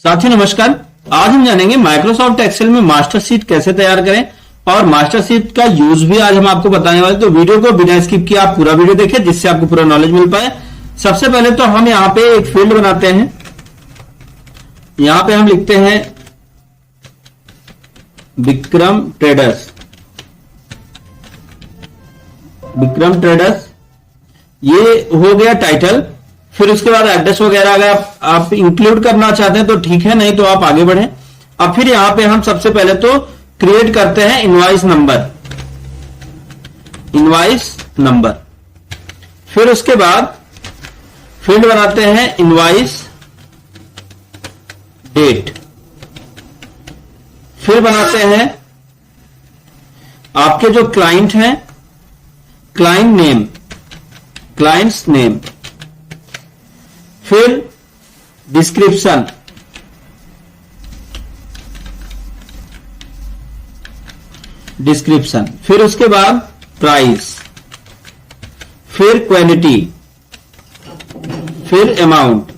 साथियों नमस्कार। आज हम जानेंगे माइक्रोसॉफ्ट एक्सेल में मास्टर शीट कैसे तैयार करें और मास्टर शीट का यूज भी आज हम आपको बताने वाले। तो वीडियो को बिना स्किप किए आप पूरा वीडियो देखें जिससे आपको पूरा नॉलेज मिल पाए। सबसे पहले तो हम यहां पे एक फील्ड बनाते हैं। यहां पे हम लिखते हैं विक्रम ट्रेडर्स। विक्रम ट्रेडर्स ये हो गया टाइटल। फिर उसके बाद एड्रेस वगैरह अगर आप इंक्लूड करना चाहते हैं तो ठीक है, नहीं तो आप आगे बढ़ें। अब फिर यहां पे हम सबसे पहले तो क्रिएट करते हैं इनवॉइस नंबर। इनवॉइस नंबर फिर उसके बाद फील्ड बनाते हैं इनवॉइस डेट। फिर बनाते हैं आपके जो क्लाइंट हैं क्लाइंट नेम, क्लाइंट्स नेम। फिर डिस्क्रिप्शन, डिस्क्रिप्शन। फिर उसके बाद प्राइस, फिर क्वांटिटी, फिर अमाउंट।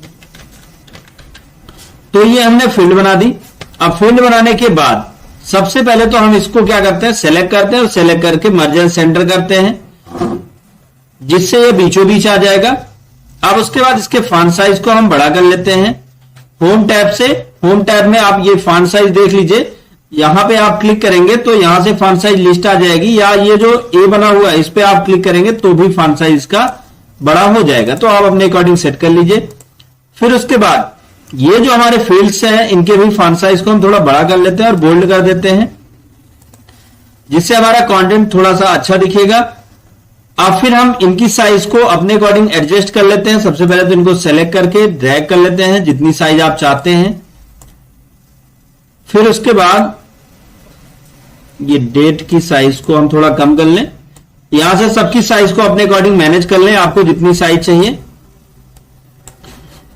तो ये हमने फील्ड बना दी। अब फील्ड बनाने के बाद सबसे पहले तो हम इसको क्या करते हैं, सेलेक्ट करते हैं और सेलेक्ट करके मर्ज एंड सेंटर करते हैं जिससे ये बीचों बीच आ जाएगा। अब उसके बाद इसके फॉन्ट साइज को हम बड़ा कर लेते हैं होम टैब से। होम टैब में आप ये फॉन्ट साइज देख लीजिए, यहां पे आप क्लिक करेंगे तो यहां से फॉन्ट साइज लिस्ट आ जाएगी, या ये जो ए बना हुआ है इस पे आप क्लिक करेंगे तो भी फॉन्ट साइज का बड़ा हो जाएगा। तो आप अपने अकॉर्डिंग सेट कर लीजिए। फिर उसके बाद ये जो हमारे फील्ड्स हैं इनके भी फॉन्ट साइज को हम थोड़ा बड़ा कर लेते हैं और बोल्ड कर देते हैं जिससे हमारा कंटेंट थोड़ा सा अच्छा दिखेगा। अब फिर हम इनकी साइज को अपने अकॉर्डिंग एडजस्ट कर लेते हैं। सबसे पहले तो इनको सेलेक्ट करके ड्रैग कर लेते हैं जितनी साइज आप चाहते हैं। फिर उसके बाद ये डेट की साइज को हम थोड़ा कम कर लें। यहां से सबकी साइज को अपने अकॉर्डिंग मैनेज कर लें, आपको जितनी साइज चाहिए।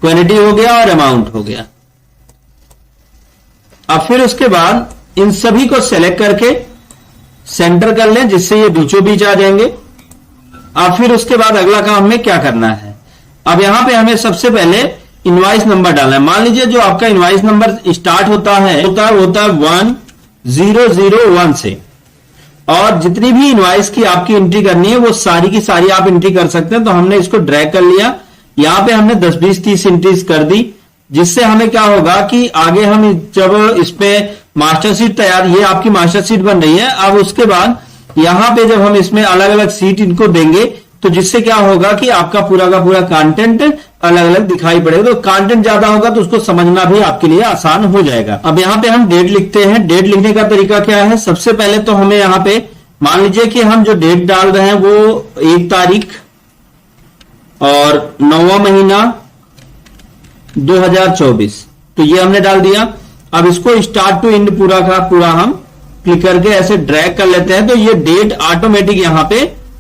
क्वांटिटी हो गया और अमाउंट हो गया। अब फिर उसके बाद इन सभी को सेलेक्ट करके सेंटर कर लें जिससे ये बीचों बीच आ जाएंगे। अब फिर उसके बाद अगला काम हमें क्या करना है, अब यहां पे हमें सबसे पहले इनवॉइस नंबर डालना है। मान लीजिए जो आपका इनवॉइस नंबर स्टार्ट होता है 1001 से, और जितनी भी इनवॉइस की आपकी एंट्री करनी है वो सारी की सारी आप एंट्री कर सकते हैं। तो हमने इसको ड्रैग कर लिया, यहां पे हमने 10 20 30 एंट्रीज कर दी जिससे हमें क्या होगा कि आगे हम जब इस पे मास्टर शीट तैयार, ये आपकी मास्टर शीट बन रही है। अब उसके बाद यहां पे जब हम इसमें अलग अलग सीट इनको देंगे तो जिससे क्या होगा कि आपका पूरा का पूरा कंटेंट अलग अलग दिखाई पड़ेगा। तो कंटेंट ज्यादा होगा तो उसको समझना भी आपके लिए आसान हो जाएगा। अब यहां पे हम डेट लिखते हैं। डेट लिखने का तरीका क्या है, सबसे पहले तो हमें यहां पे मान लीजिए कि हम जो डेट डाल रहे हैं वो 1 तारीख और 9वां महीना 2024, तो ये हमने डाल दिया। अब इसको स्टार्ट टू एंड पूरा का पूरा हम क्लिक करके ऐसे ड्रैग कर लेते हैं तो ये डेट ऑटोमेटिक यहां पे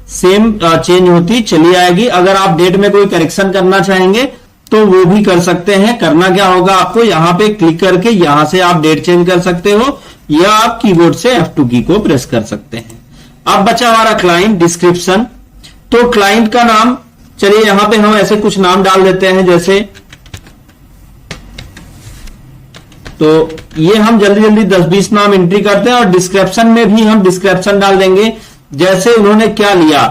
सेम चेंज होती चली आएगी। अगर आप डेट में कोई करेक्शन करना चाहेंगे तो वो भी कर सकते हैं। करना क्या होगा, आपको यहां पे क्लिक करके यहां से आप डेट चेंज कर सकते हो या आप कीबोर्ड से F2 की को प्रेस कर सकते हैं। अब बचा हमारा क्लाइंट डिस्क्रिप्शन। तो क्लाइंट का नाम, चलिए यहां पे हम ऐसे कुछ नाम डाल देते हैं जैसे, तो ये हम जल्दी जल्दी 10-20 नाम एंट्री करते हैं। और डिस्क्रिप्शन में भी हम डिस्क्रिप्शन डाल देंगे जैसे उन्होंने क्या लिया।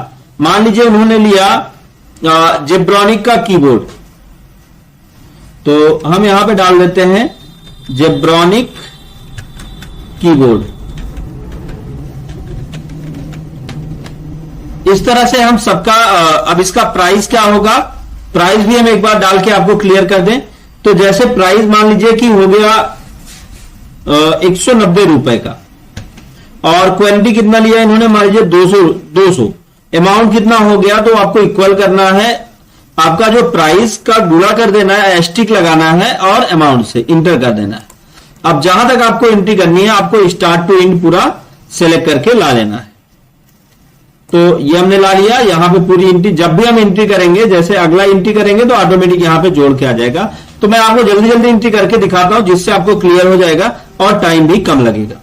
मान लीजिए उन्होंने लिया जेब्रॉनिक का कीबोर्ड, तो हम यहां पे डाल देते हैं जेब्रॉनिक कीबोर्ड। इस तरह से हम सबका अब इसका प्राइस क्या होगा, प्राइस भी हम एक बार डाल के आपको क्लियर कर दें। तो जैसे प्राइस मान लीजिए कि हो गया 190 रुपए का, और क्वांटिटी कितना लिया इन्होंने, मान लीजिए 200। अमाउंट कितना हो गया, तो आपको इक्वल करना है, आपका जो प्राइस का गुणा कर देना है, एस्टिक लगाना है और अमाउंट से इंटर कर देना है। अब जहां तक आपको एंट्री करनी है आपको स्टार्ट टू एंड पूरा सेलेक्ट करके ला लेना है। तो ये हमने ला लिया। यहां पे पूरी एंट्री, जब भी हम एंट्री करेंगे, जैसे अगला एंट्री करेंगे तो ऑटोमेटिक यहां पे जोड़ के आ जाएगा। तो मैं आपको जल्दी जल्दी एंट्री करके दिखाता हूं जिससे आपको क्लियर हो जाएगा और टाइम भी कम लगेगा।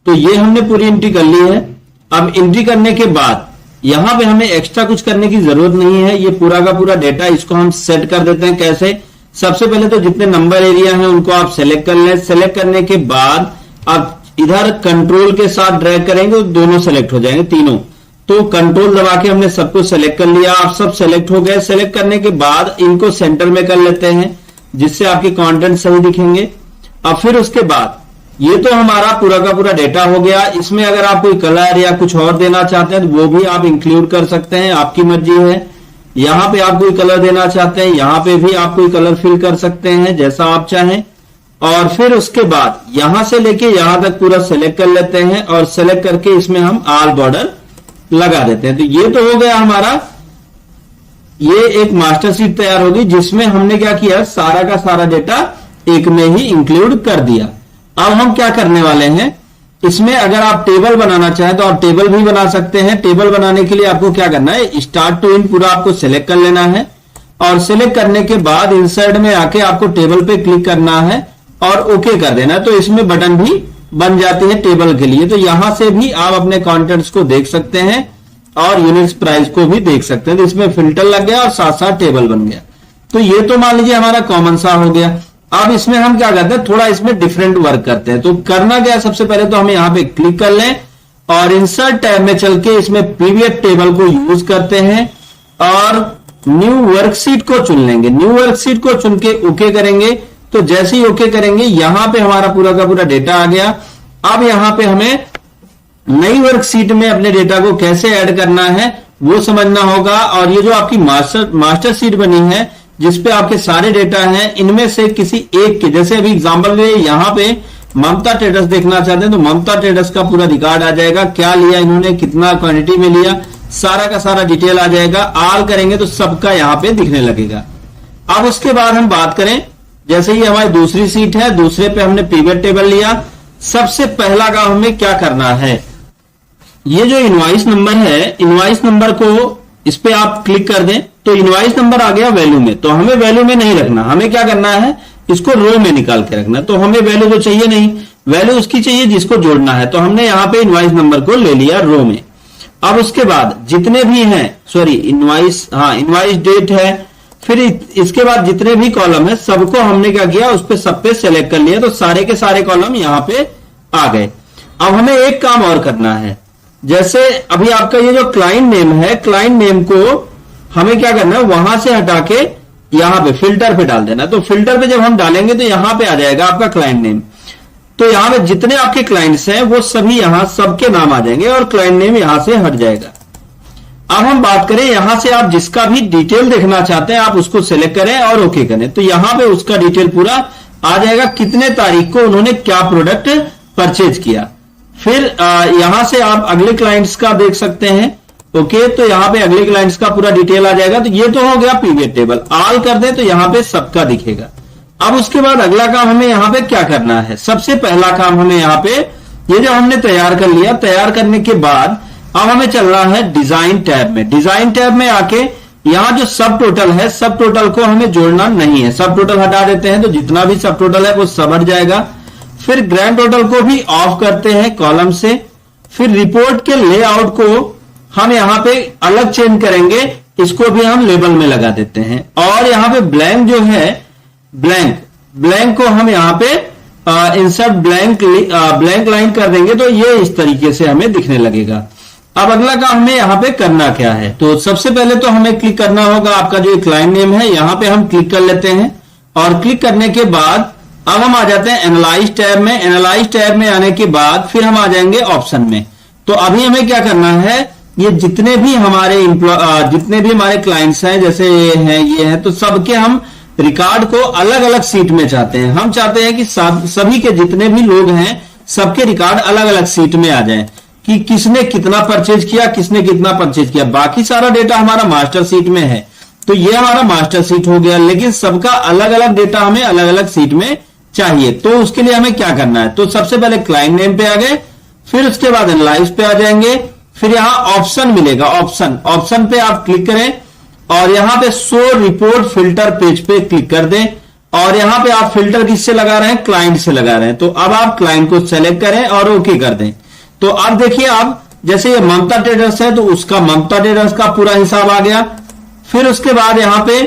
तो ये हमने पूरी एंट्री कर ली है। अब एंट्री करने के बाद यहां पे हमें एक्स्ट्रा कुछ करने की जरूरत नहीं है, ये पूरा का पूरा डेटा इसको हम सेट कर देते हैं। कैसे? सबसे पहले तो जितने नंबर एरिया हैं उनको आप सेलेक्ट कर लें। सेलेक्ट करने के बाद आप इधर कंट्रोल के साथ ड्रैग करेंगे, दोनों सेलेक्ट हो जाएंगे, तीनों। तो कंट्रोल दबा के हमने सबको सेलेक्ट कर लिया, आप सब सेलेक्ट हो गए। सेलेक्ट करने के बाद इनको सेंटर में कर लेते हैं, जिससे आपके कंटेंट सही दिखेंगे। अब फिर उसके बाद ये तो हमारा पूरा का पूरा डेटा हो गया। इसमें अगर आप कोई कलर या कुछ और देना चाहते हैं तो वो भी आप इंक्लूड कर सकते हैं, आपकी मर्जी है। यहां पे आप कोई कलर देना चाहते हैं, यहां पे भी आप कोई कलर फिल कर सकते हैं, जैसा आप चाहें। और फिर उसके बाद यहां से लेके यहां तक पूरा सेलेक्ट कर लेते हैं और सेलेक्ट करके इसमें हम ऑल बॉर्डर लगा देते हैं। तो ये तो हो गया हमारा, ये एक मास्टर शीट तैयार होगी जिसमें हमने क्या किया, सारा का सारा डेटा एक में ही इंक्लूड कर दिया। अब हम क्या करने वाले हैं, इसमें अगर आप टेबल बनाना चाहें तो आप टेबल भी बना सकते हैं। टेबल बनाने के लिए आपको क्या करना है, स्टार्ट टू एंड पूरा आपको सेलेक्ट कर लेना है और सेलेक्ट करने के बाद इंसर्ट में आके आपको टेबल पे क्लिक करना है और ओके कर देना है। तो इसमें बटन भी बन जाती है टेबल के लिए। तो यहां से भी आप अपने कंटेंट्स को देख सकते हैं और यूनिट्स प्राइस को भी देख सकते हैं। तो इसमें फिल्टर लग गया और साथ साथ टेबल बन गया। तो ये तो मान लीजिए हमारा कॉमन सा हो गया। अब इसमें हम क्या करते हैं, थोड़ा इसमें डिफरेंट वर्क करते हैं। तो करना क्या है, सबसे पहले तो हम यहां पे क्लिक कर लें और इंसर्ट टैब में चल के इसमें पीवीएफ टेबल को यूज करते हैं और न्यू वर्कशीट को चुन लेंगे। न्यू वर्कशीट को चुन के ओके करेंगे। तो जैसे ही ओके करेंगे यहां पे हमारा पूरा का पूरा डेटा आ गया। अब यहां पे हमें नई वर्कशीट में अपने डेटा को कैसे ऐड करना है वो समझना होगा। और ये जो आपकी मास्टर शीट बनी है जिसपे आपके सारे डेटा हैं, इनमें से किसी एक के, जैसे अभी एग्जांपल में यहां पे ममता ट्रेडर्स देखना चाहते हैं तो ममता ट्रेडर्स का पूरा रिकॉर्ड आ जाएगा, क्या लिया इन्होंने, कितना क्वांटिटी में लिया, सारा का सारा डिटेल आ जाएगा। ऑल करेंगे तो सबका यहां पे दिखने लगेगा। अब उसके बाद हम बात करें, जैसे ही हमारी दूसरी सीट है, दूसरे पे हमने पीवीएफ टेबल लिया। सबसे पहला काम हमें क्या करना है, ये जो इनवॉइस नंबर है, इनवॉइस नंबर को इस पे आप क्लिक कर दें तो इनवॉइस नंबर आ गया वैल्यू में। तो हमें वैल्यू में नहीं रखना, हमें क्या करना है, इसको रो में निकाल के रखना। तो हमें वैल्यू तो चाहिए नहीं, वैल्यू उसकी चाहिए जिसको जोड़ना है। तो हमने यहां पे इनवॉइस नंबर को ले लिया रो में। अब उसके बाद जितने भी हैं, सॉरी इनवॉइस, हाँ इनवॉइस डेट है, फिर इसके बाद जितने भी कॉलम है सबको हमने क्या किया, उस पे सब पे सेलेक्ट कर लिया। तो सारे के सारे कॉलम यहां पे आ गए। अब हमें एक काम और करना है, जैसे अभी आपका ये जो क्लाइंट नेम है, क्लाइंट नेम को हमें क्या करना है, वहां से हटा के यहां पे फिल्टर पे डाल देना। तो फिल्टर पे जब हम डालेंगे तो यहां पे आ जाएगा आपका क्लाइंट नेम। तो यहां पे जितने आपके क्लाइंट्स हैं वो सभी यहां सबके नाम आ जाएंगे और क्लाइंट नेम यहां से हट जाएगा। अब हम बात करें, यहां से आप जिसका भी डिटेल देखना चाहते हैं आप उसको सिलेक्ट करें और ओके करें। तो यहां पे उसका डिटेल पूरा आ जाएगा, कितने तारीख को उन्होंने क्या प्रोडक्ट परचेज किया। फिर यहां से आप अगले क्लाइंट्स का देख सकते हैं। ओके, तो यहां पे अगले क्लाइंट्स का पूरा डिटेल आ जाएगा। तो ये तो हो गया पीवीएफ टेबल। ऑल कर दें तो यहां पे सबका दिखेगा। अब उसके बाद अगला काम हमें यहां पे क्या करना है, सबसे पहला काम हमें यहां पे, ये जो हमने तैयार कर लिया, तैयार करने के बाद अब हमें चलना है डिजाइन टैब में। डिजाइन टैब में आके यहां जो सब टोटल है, सब टोटल को हमें जोड़ना नहीं है, सब टोटल हटा देते हैं। तो जितना भी सब टोटल है वो सब हट जाएगा। फिर ग्रैंड टोटल को भी ऑफ करते हैं कॉलम से। फिर रिपोर्ट के लेआउट को हम यहां पे अलग चेंज करेंगे, इसको भी हम लेबल में लगा देते हैं। और यहां पे ब्लैंक जो है, ब्लैंक को हम यहां पे इंसर्ट ब्लैंक लाइन कर देंगे। तो ये इस तरीके से हमें दिखने लगेगा। अब अगला काम हमें यहां पे करना क्या है, तो सबसे पहले तो हमें क्लिक करना होगा, आपका जो क्लाइंट नेम है यहां पे हम क्लिक कर लेते हैं। और क्लिक करने के बाद अब हम आ जाते हैं एनालाइज टैब में। एनालाइज टैब में आने के बाद फिर हम आ जाएंगे ऑप्शन में। तो अभी हमें क्या करना है, ये जितने भी हमारे क्लाइंट्स हैं, जैसे ये हैं, तो सबके हम रिकॉर्ड को अलग अलग सीट में चाहते हैं। हम चाहते हैं कि सभी के जितने भी लोग हैं सबके रिकॉर्ड अलग अलग सीट में आ जाएं, कि किसने कितना परचेज किया, किसने कितना परचेज किया। बाकी सारा डेटा हमारा मास्टर सीट में है, तो ये हमारा मास्टर सीट हो गया, लेकिन सबका अलग अलग डेटा हमें अलग अलग सीट में चाहिए। तो उसके लिए हमें क्या करना है, तो सबसे पहले क्लाइंट नेम पे आ गए, फिर उसके बाद एनालाइज पे आ जाएंगे। फिर यहां ऑप्शन मिलेगा, ऑप्शन पे आप क्लिक करें और यहां पे शो रिपोर्ट फिल्टर पेज पे क्लिक कर दें। और यहां पे आप फिल्टर किससे लगा रहे हैं, क्लाइंट से लगा रहे हैं। तो अब आप क्लाइंट को सेलेक्ट करें और ओके कर दें। तो अब देखिए, आप जैसे ये ममता ट्रेडर्स है तो उसका ममता ट्रेडर्स का पूरा हिसाब आ गया। फिर उसके बाद यहां पे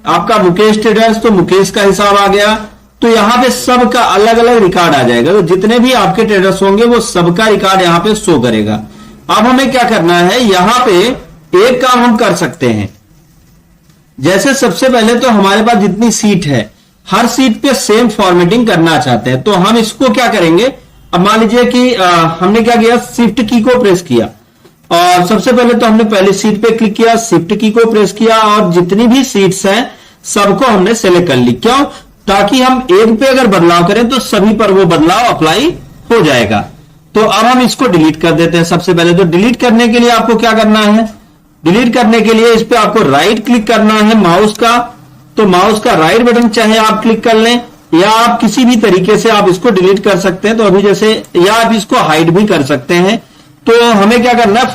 आपका मुकेश ट्रेडर्स, तो मुकेश का हिसाब आ गया। तो यहां पे सबका अलग अलग रिकॉर्ड आ जाएगा। तो जितने भी आपके ट्रेडर्स होंगे वो सबका रिकॉर्ड यहां पे शो करेगा। अब हमें क्या करना है, यहां पे एक काम हम कर सकते हैं। जैसे सबसे पहले तो हमारे पास जितनी सीट है, हर सीट पे सेम फॉर्मेटिंग करना चाहते हैं। तो हम इसको क्या करेंगे, अब मान लीजिए कि हमने क्या किया, शिफ्ट की को प्रेस किया और सबसे पहले तो हमने पहली सीट पे क्लिक किया, शिफ्ट की को प्रेस किया और जितनी भी सीट्स हैं सबको हमने सेलेक्ट कर ली। क्यों, ताकि हम एक पे अगर बदलाव करें तो सभी पर वो बदलाव अप्लाई हो जाएगा। तो अब हम इसको डिलीट कर देते हैं। सबसे पहले तो डिलीट करने के लिए आपको क्या करना है, डिलीट करने के लिए इस पे आपको राइट क्लिक करना है माउस का। तो माउस का राइट बटन चाहे आप क्लिक कर लें या आप किसी भी तरीके से आप इसको डिलीट कर सकते हैं। तो अभी जैसे, या आप इसको हाइड भी कर सकते हैं। तो हमें क्या करना है,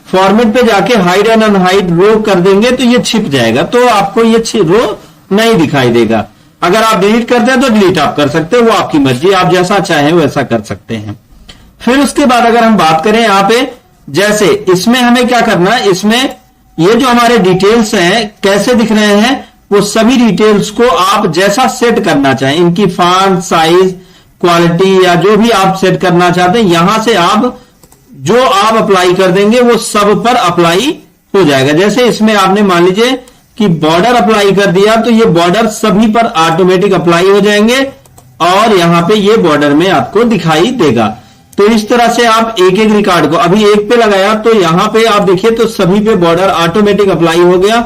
फॉर्मेट पे जाके हाइड एंड अनहाइड रो कर देंगे तो ये छिप जाएगा। तो आपको ये रो नहीं दिखाई देगा। अगर आप डिलीट करते हैं तो डिलीट आप कर सकते हैं, वो आपकी मर्जी, आप जैसा चाहें वैसा कर सकते हैं। फिर उसके बाद अगर हम बात करें यहां पे, जैसे इसमें हमें क्या करना है, इसमें ये जो हमारे डिटेल्स हैं कैसे दिख रहे हैं, वो सभी डिटेल्स को आप जैसा सेट करना चाहें, इनकी फॉन्ट साइज, क्वालिटी या जो भी आप सेट करना चाहते हैं, यहां से आप जो आप अप्लाई कर देंगे वो सब पर अप्लाई हो जाएगा। जैसे इसमें आपने मान लीजिए कि बॉर्डर अप्लाई कर दिया तो ये बॉर्डर सभी पर ऑटोमेटिक अप्लाई हो जाएंगे और यहां पे ये बॉर्डर में आपको दिखाई देगा। तो इस तरह से आप एक एक रिकॉर्ड को, अभी एक पे लगाया तो यहां पे आप देखिए तो सभी पे बॉर्डर ऑटोमेटिक अप्लाई हो गया,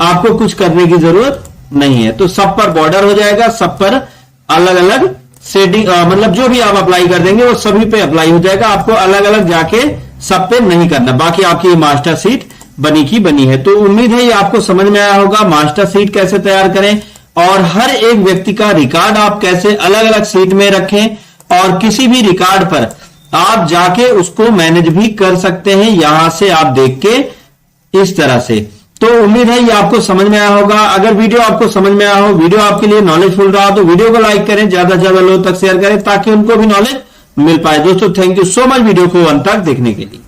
आपको कुछ करने की जरूरत नहीं है। तो सब पर बॉर्डर हो जाएगा, सब पर अलग अलग सेटिंग, मतलब जो भी आप अप्लाई कर देंगे वो सभी पे अप्लाई हो जाएगा, आपको अलग अलग जाके सब पे नहीं करना। बाकी आपकी मास्टर सीट बनी की बनी है। तो उम्मीद है ये आपको समझ में आया होगा, मास्टर सीट कैसे तैयार करें और हर एक व्यक्ति का रिकॉर्ड आप कैसे अलग अलग सीट में रखें और किसी भी रिकॉर्ड पर आप जाके उसको मैनेज भी कर सकते हैं, यहां से आप देख के इस तरह से। तो उम्मीद है ये आपको समझ में आया होगा। अगर वीडियो आपको समझ में आया हो, वीडियो आपके लिए नॉलेजफुल रहा तो वीडियो को लाइक करें, ज्यादा से ज्यादा लोगों तक शेयर करें ताकि उनको भी नॉलेज मिल पाए। दोस्तों thank you so much video को अंत तक देखने के लिए।